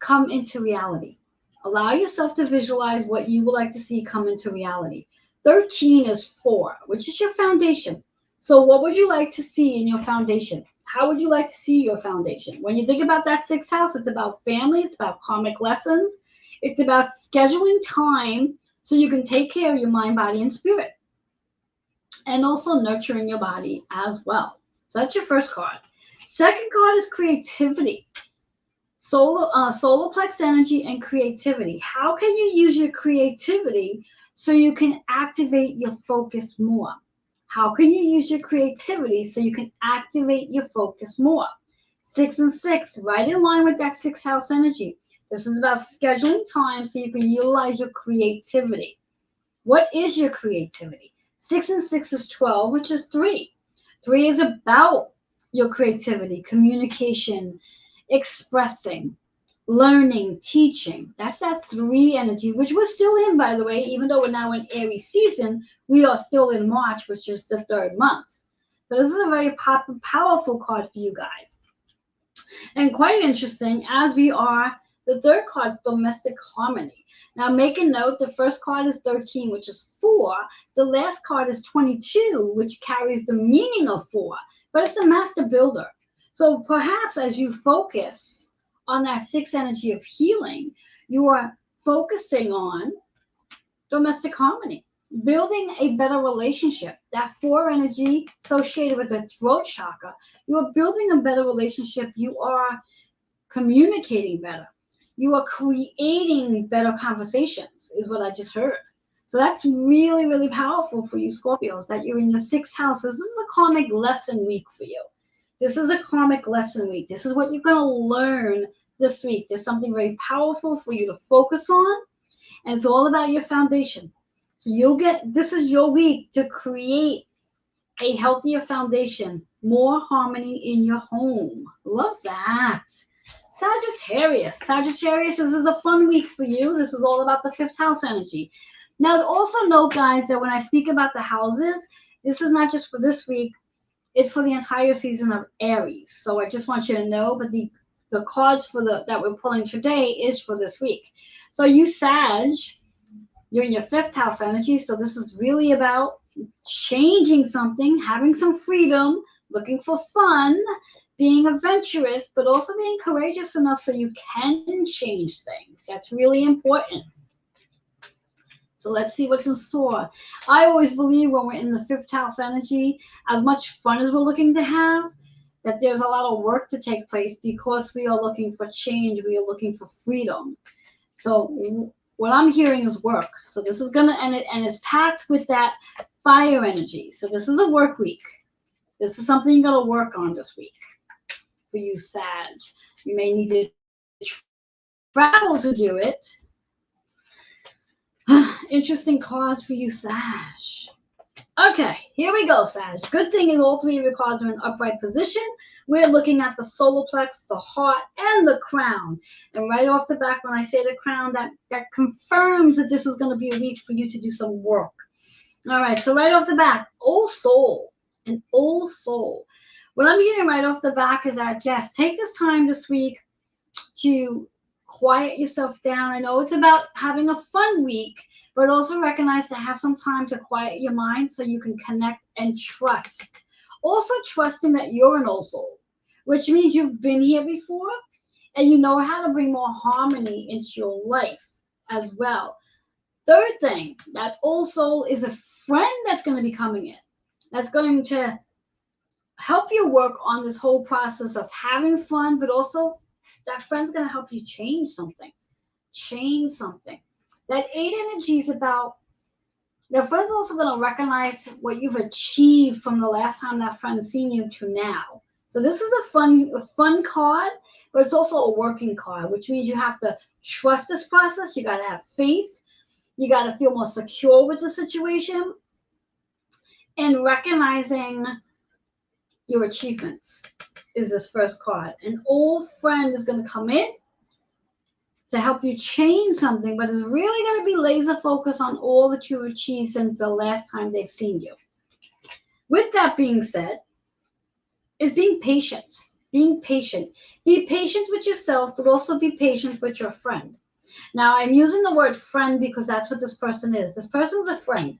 S1: come into reality. Allow yourself to visualize what you would like to see come into reality. 13 is 4, which is your foundation. So what would you like to see in your foundation? How would you like to see your foundation? When you think about that sixth house, it's about family, it's about karmic lessons, it's about scheduling time so you can take care of your mind, body, and spirit. And also nurturing your body as well. So that's your first card. Second card is creativity. Solar plex energy and creativity. How can you use your creativity so you can activate your focus more? How can you use your creativity so you can activate your focus more? 6 and 6, right in line with that sixth house energy. This is about scheduling time so you can utilize your creativity. What is your creativity? 6 and 6 is 12, which is 3. 3 is about your creativity, communication, expressing, learning, teaching. That's that 3 energy, which we're still in, by the way. Even though we're now in Aries season, we are still in March, which is the 3rd month. So this is a very powerful card for you guys. And quite interesting, as we are, the 3rd card is domestic harmony. Now make a note, the first card is 13, which is 4. The last card is 22, which carries the meaning of 4, but it's the master builder. So perhaps as you focus on that 6 energy of healing, you are focusing on domestic harmony, building a better relationship. That 4 energy associated with the throat chakra, you are building a better relationship. You are communicating better. You are creating better conversations, is what I just heard. So that's really, really powerful for you Scorpios, that you're in your 6th house. This is a karmic lesson week for you. This is a karmic lesson week. This is what you're going to learn this week. There's something very powerful for you to focus on, and it's all about your foundation. So this is your week to create a healthier foundation, more harmony in your home. Love that. Sagittarius. Sagittarius, this is a fun week for you. This is all about the 5th house energy. Now, also note, guys, that when I speak about the houses, this is not just for this week. It's for the entire season of Aries. So I just want you to know, but the cards that we're pulling today is for this week. So you Sag, you're in your 5th house energy. So this is really about changing something, having some freedom, looking for fun, being adventurous, but also being courageous enough so you can change things. That's really important. So let's see what's in store. I always believe when we're in the 5th house energy, as much fun as we're looking to have, that there's a lot of work to take place because we are looking for change. We are looking for freedom. So what I'm hearing is work. So this is going to, and it's packed with that fire energy. So this is a work week. This is something you're going to work on this week for you, Sag. You may need to travel to do it. Interesting cards for you, Sag. Okay, here we go, Sag. Good thing is all 3 of your cards are in upright position. We're looking at the solar plex, the heart, and the crown. And right off the back, when I say the crown, that confirms that this is going to be a week for you to do some work. All right, so right off the back, old soul, an old soul. What I'm hearing right off the back is that, yes, take this time this week to quiet yourself down. I know it's about having a fun week, but also recognize to have some time to quiet your mind so you can connect and trust. Also trusting that you're an old soul, which means you've been here before and you know how to bring more harmony into your life as well. Third thing, that old soul is a friend that's going to be coming in. That's going to help you work on this whole process of having fun, but also that friend's going to help you change something. Change something. That 8 energy is about, that friend's also going to recognize what you've achieved from the last time that friend's seen you to now. So this is a fun card, but it's also a working card, which means you have to trust this process. You got to have faith. You got to feel more secure with the situation, and recognizing your achievements is this first card. An old friend is going to come in to help you change something, but is really going to be laser focused on all that you've achieved since the last time they've seen you. With that being said, is being patient. Being patient. Be patient with yourself, but also be patient with your friend. Now, I'm using the word friend because that's what this person is. This person's a friend.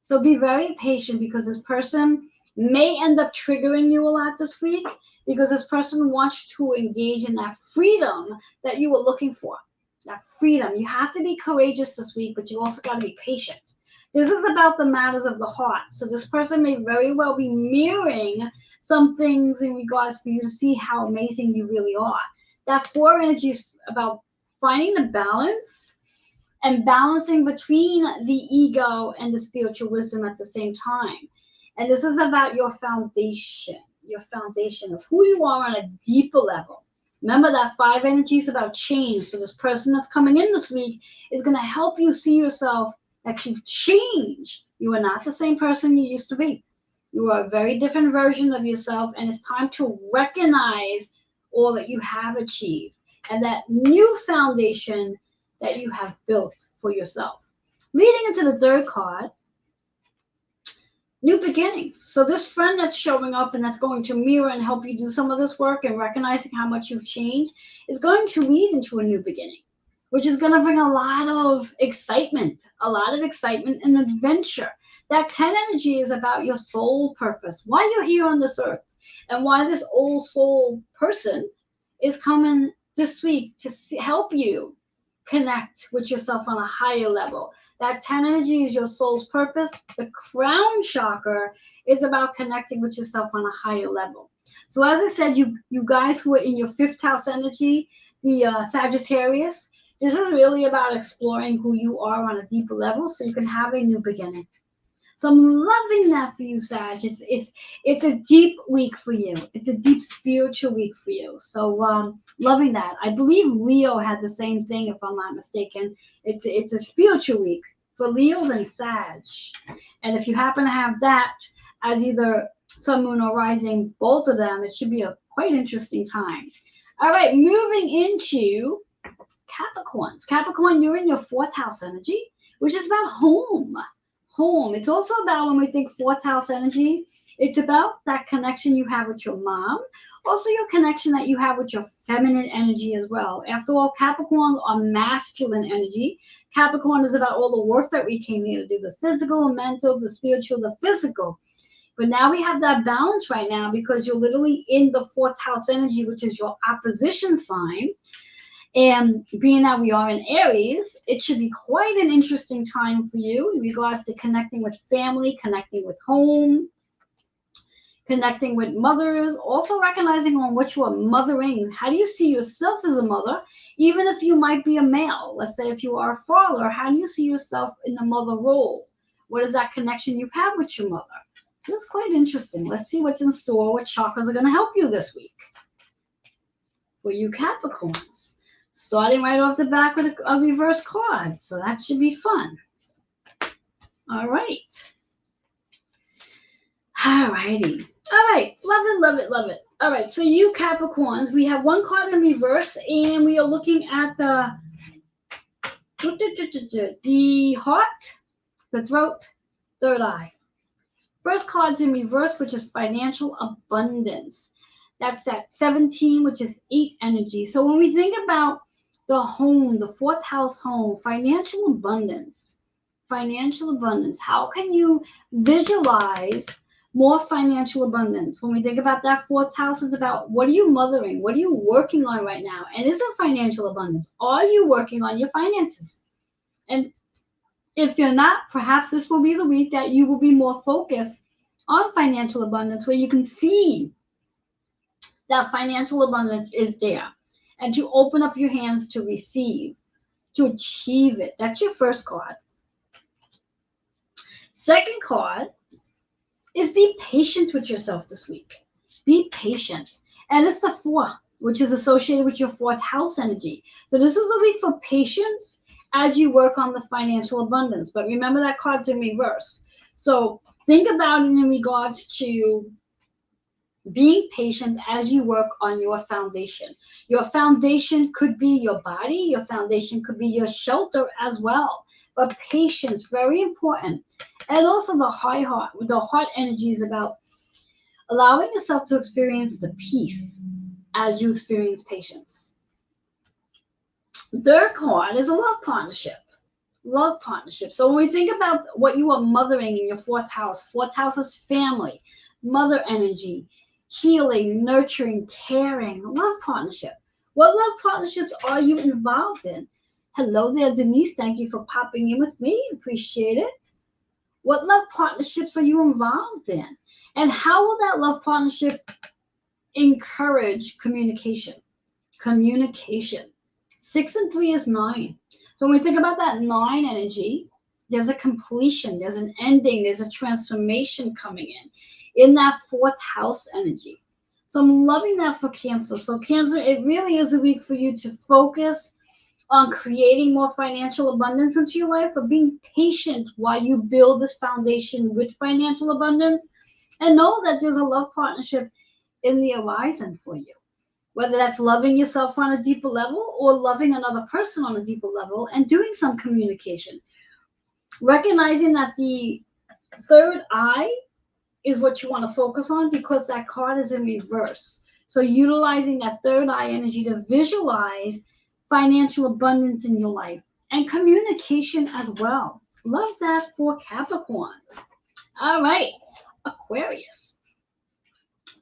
S1: So be very patient, because this person may end up triggering you a lot this week, because this person wants to engage in that freedom that you were looking for. That freedom. You have to be courageous this week, but you also got to be patient. This is about the matters of the heart. So this person may very well be mirroring some things in regards for you to see how amazing you really are. That 4 energy is about finding the balance and balancing between the ego and the spiritual wisdom at the same time. And this is about your foundation of who you are on a deeper level. Remember that 5 energy is about change. So this person that's coming in this week is going to help you see yourself that you've changed. You are not the same person you used to be. You are a very different version of yourself, and it's time to recognize all that you have achieved and that new foundation that you have built for yourself. Leading into the third card, new beginnings. So this friend that's showing up and that's going to mirror and help you do some of this work and recognizing how much you've changed is going to lead into a new beginning, which is going to bring a lot of excitement and adventure. That 10 energy is about your soul purpose, why you're here on this earth, and why this old soul person is coming this week to help you connect with yourself on a higher level. That 10 energy is your soul's purpose. The crown chakra is about connecting with yourself on a higher level. So as I said, you guys who are in your 5th house energy, the Sagittarius, this is really about exploring who you are on a deeper level so you can have a new beginning. So I'm loving that for you, Sag. It's a deep week for you. It's a deep spiritual week for you. So loving that. I believe Leo had the same thing, if I'm not mistaken. It's a spiritual week for Leos and Sag. And if you happen to have that as either sun, moon, or rising, both of them, it should be a quite interesting time. All right, moving into Capricorns. Capricorn, you're in your 4th house energy, which is about home. It's also about, when we think 4th house energy, it's about that connection you have with your mom, also your connection that you have with your feminine energy as well. After all, Capricorn are masculine energy. Capricorn is about all the work that we came here to do, the physical, the mental, the spiritual, the physical. But now we have that balance right now because you're literally in the 4th house energy, which is your opposition sign. And being that we are in Aries, it should be quite an interesting time for you in regards to connecting with family, connecting with home, connecting with mothers, also recognizing on what you are mothering. How do you see yourself as a mother, even if you might be a male? Let's say if you are a father, how do you see yourself in the mother role? What is that connection you have with your mother? So it's quite interesting. Let's see what's in store, what chakras are going to help you this week for you Capricorns. Starting right off the back with a reverse card. So that should be fun. All right. All righty. All right. Love it. All right. So you Capricorns, we have one card in reverse, and we are looking at the heart, the throat, third eye. First card's in reverse, which is financial abundance. That's at 17, which is 8 energy. So when we think about the home, the 4th house home, financial abundance, how can you visualize more financial abundance? When we think about that 4th house, it's about what are you mothering? What are you working on right now? And is it financial abundance? Are you working on your finances? And if you're not, perhaps this will be the week that you will be more focused on financial abundance, where you can see that financial abundance is there, and to open up your hands to receive, to achieve it. That's your first card. Second card is be patient with yourself this week. Be patient. And it's the 4. which is associated with your fourth house energy. So this is a week for patience as you work on the financial abundance. But remember that card's in reverse. So think about it in regards to being patient as you work on your foundation. Your foundation could be your body, your foundation could be your shelter as well. But patience, very important. And also the high heart, the heart energy is about allowing yourself to experience the peace as you experience patience. Third card is a love partnership. Love partnership. So when we think about what you are mothering in your fourth house is family, mother energy, healing, nurturing, caring, love partnership. What love partnerships are you involved in? Hello there, Denise. Thank you for popping in with me. Appreciate it. What love partnerships are you involved in? And how will that love partnership encourage communication? Communication. 6 and 3 is 9. So when we think about that 9 energy, there's a completion, there's an ending, there's a transformation coming in that fourth house energy. So I'm loving that for Cancer. So Cancer, it really is a week for you to focus on creating more financial abundance into your life, but being patient while you build this foundation with financial abundance, and know that there's a love partnership in the horizon for you. Whether that's loving yourself on a deeper level or loving another person on a deeper level and doing some communication. Recognizing that the third eye is what you want to focus on because that card is in reverse. So utilizing that third eye energy to visualize financial abundance in your life and communication as well. Love that for Capricorns. All right, Aquarius.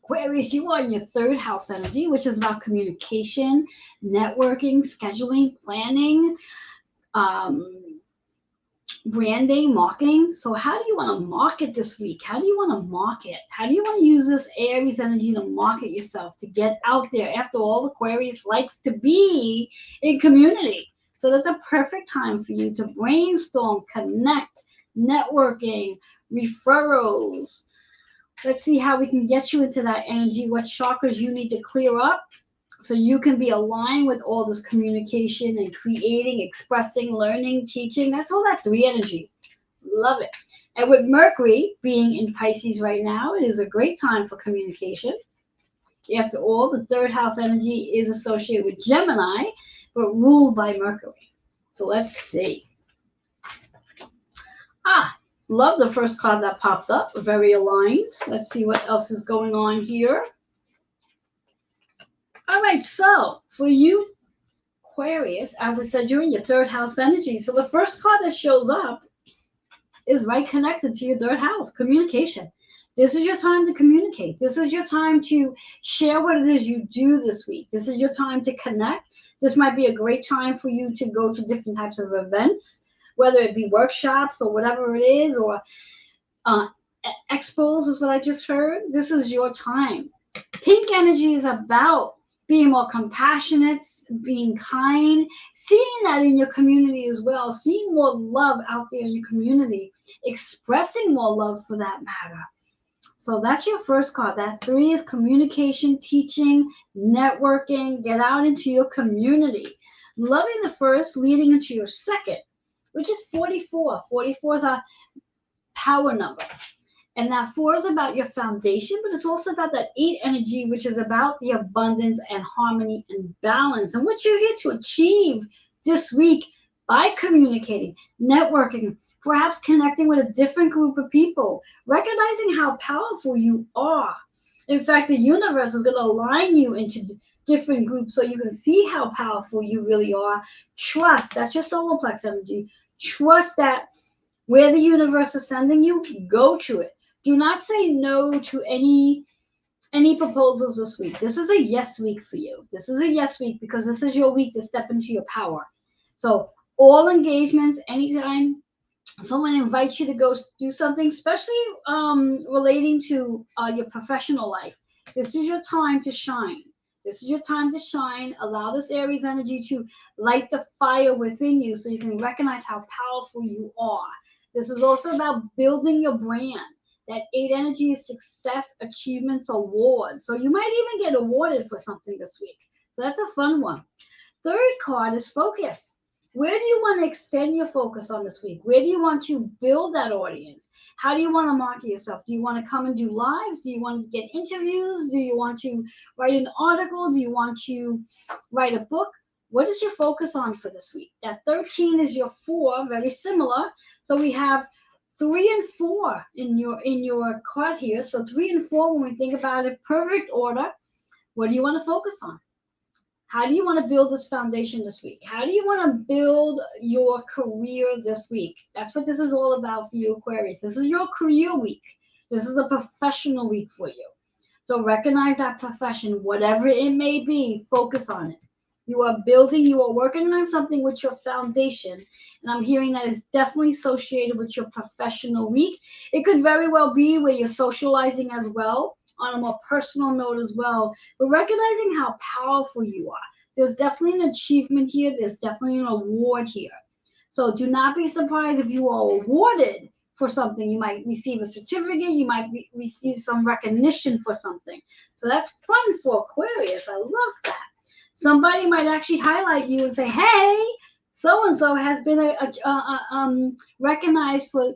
S1: Aquarius, you are in your third house energy, which is about communication, networking, scheduling, planning, branding, marketing. So how do you want to market this week? How do you want to market? How do you want to use this Aries energy to market yourself, to get out there? After all, Aquarius likes to be in community. So that's a perfect time for you to brainstorm, connect, networking, referrals. Let's see how we can get you into that energy, what chakras you need to clear up so you can be aligned with all this communication and creating, expressing, learning, teaching. That's all that 3 energy. Love it. And with Mercury being in Pisces right now, it is a great time for communication. After all, the third house energy is associated with Gemini, but ruled by Mercury. So let's see. Love the first card that popped up. Very aligned. Let's see what else is going on here. All right, so for you, Aquarius, as I said, you're in your third house energy. So the first card that shows up is right connected to your third house, communication. This is your time to communicate. This is your time to share what it is you do this week. This is your time to connect. This might be a great time for you to go to different types of events, whether it be workshops or whatever it is, or expos is what I just heard. This is your time. Pink energy is about being more compassionate, being kind, seeing that in your community as well, seeing more love out there in your community, expressing more love for that matter. So that's your first card. That 3 is communication, teaching, networking, get out into your community. Loving the first, leading into your second, which is 44. 44 is our power number. And that 4 is about your foundation, but it's also about that 8 energy, which is about the abundance and harmony and balance. And what you're here to achieve this week by communicating, networking, perhaps connecting with a different group of people, recognizing how powerful you are. In fact, the universe is going to align you into different groups so you can see how powerful you really are. Trust, that's your solar plex energy. Trust that where the universe is sending you, go to it. Do not say no to any proposals this week. This is a yes week for you. This is a yes week because this is your week to step into your power. So all engagements, anytime someone invites you to go do something, especially relating to your professional life, this is your time to shine. This is your time to shine. Allow this Aries energy to light the fire within you so you can recognize how powerful you are. This is also about building your brand. That 8 energy is success, achievements, awards. So you might even get awarded for something this week. So that's a fun one. Third card is focus. Where do you want to extend your focus on this week? Where do you want to build that audience? How do you want to market yourself? Do you want to come and do lives? Do you want to get interviews? Do you want to write an article? Do you want to write a book? What is your focus on for this week? That 13 is your 4, very similar. So we have 3 and 4 in your card here. So 3 and 4, when we think about it, perfect order. What do you want to focus on? How do you want to build this foundation this week? How do you want to build your career this week? That's what this is all about for you, Aquarius. This is your career week. This is a professional week for you. So recognize that profession, whatever it may be, focus on it. You are building, you are working on something with your foundation. And I'm hearing that is definitely associated with your professional week. It could very well be where you're socializing as well, on a more personal note as well, but recognizing how powerful you are. There's definitely an achievement here. There's definitely an award here. So do not be surprised if you are awarded for something. You might receive a certificate. You might receive some recognition for something. So that's fun for Aquarius. I love that. Somebody might actually highlight you and say, hey, so-and-so has been recognized for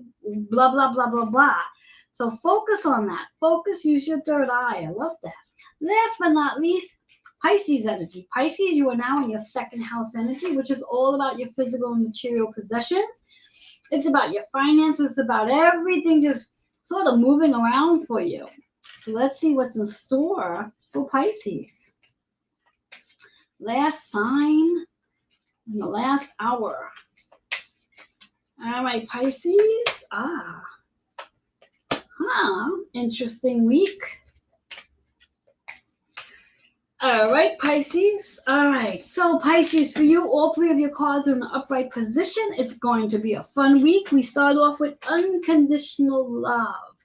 S1: blah, blah, blah, blah, blah. So focus on that. Focus, use your third eye. I love that. Last but not least, Pisces energy. Pisces, you are now in your second house energy, which is all about your physical and material possessions. It's about your finances. It's about everything just sort of moving around for you. So let's see what's in store for Pisces. Last sign in the last hour. All right, Pisces. Interesting week. All right, Pisces. All right, so Pisces, for you, all 3 of your cards are in an upright position. It's going to be a fun week. We start off with unconditional love.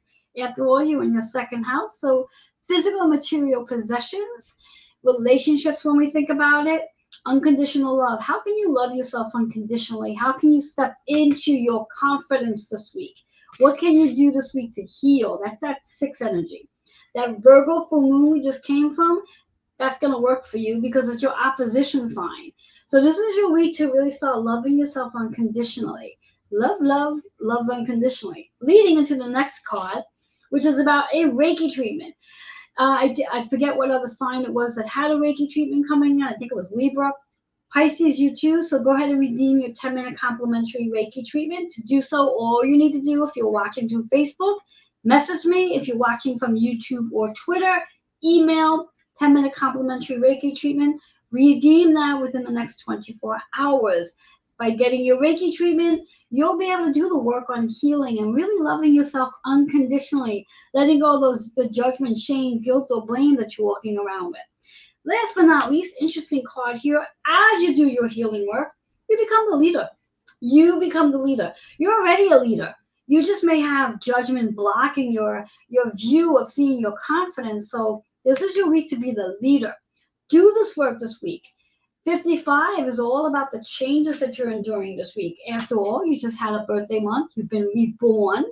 S1: After all, you're in your second house, so physical material possessions, relationships when we think about it, unconditional love. How can you love yourself unconditionally? How can you step into your confidence this week? What can you do this week to heal? That's 6 energy. That Virgo full moon we just came from, that's going to work for you because it's your opposition sign. So this is your week to really start loving yourself unconditionally. Love, love, love unconditionally. Leading into the next card, which is about a Reiki treatment. I forget what other sign it was that had a Reiki treatment coming in. I think it was Libra. Pisces, you too. So go ahead and redeem your 10-minute complimentary Reiki treatment. To do so, all you need to do, if you're watching through Facebook, message me. If you're watching from YouTube or Twitter, email 10-minute complimentary Reiki treatment. Redeem that within the next 24 hours. By getting your Reiki treatment, you'll be able to do the work on healing and really loving yourself unconditionally, letting go of the judgment, shame, guilt, or blame that you're walking around with. Last but not least, interesting card here. As you do your healing work, you become the leader. You become the leader. You're already a leader. You just may have judgment blocking your view of seeing your confidence. So this is your week to be the leader. Do this work this week. 55 is all about the changes that you're enduring this week. After all, you just had a birthday month. You've been reborn.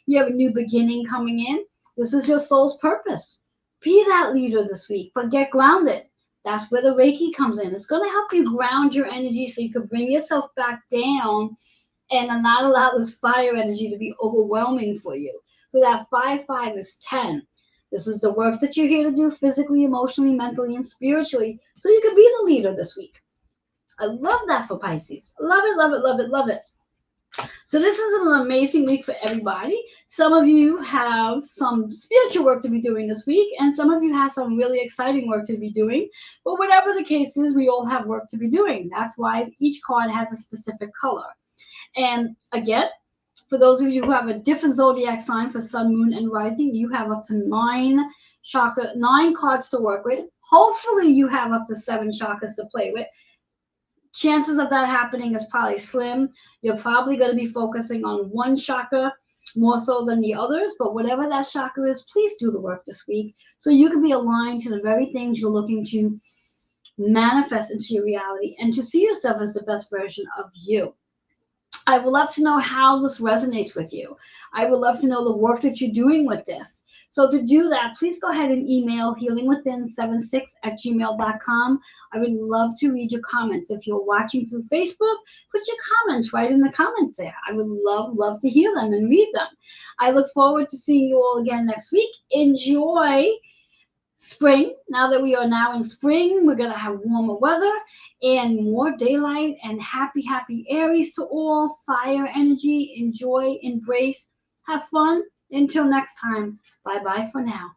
S1: You have a new beginning coming in. This is your soul's purpose. Be that leader this week, but get grounded. That's where the Reiki comes in. It's going to help you ground your energy so you can bring yourself back down and not allow this fire energy to be overwhelming for you. So that 5-5 is 10. This is the work that you're here to do physically, emotionally, mentally, and spiritually, so you can be the leader this week. I love that for Pisces. Love it, love it, love it, love it. So this is an amazing week for everybody. Some of you have some spiritual work to be doing this week, and some of you have some really exciting work to be doing. But whatever the case is, we all have work to be doing. That's why each card has a specific color. And again, for those of you who have a different zodiac sign for sun, moon, and rising, you have up to 9 cards to work with. Hopefully you have up to 7 chakras to play with. Chances of that happening is probably slim. You're probably going to be focusing on one chakra more so than the others, but whatever that chakra is, please do the work this week so you can be aligned to the very things you're looking to manifest into your reality and to see yourself as the best version of you. I would love to know how this resonates with you. I would love to know the work that you're doing with this. So to do that, please go ahead and email healingwithin76@gmail.com. I would love to read your comments. If you're watching through Facebook, put your comments right in the comments there. I would love to hear them and read them. I look forward to seeing you all again next week. Enjoy spring. Now that we are now in spring, we're going to have warmer weather and more daylight, and happy Aries to all. Fire energy. Enjoy, embrace, have fun. Until next time, bye bye for now.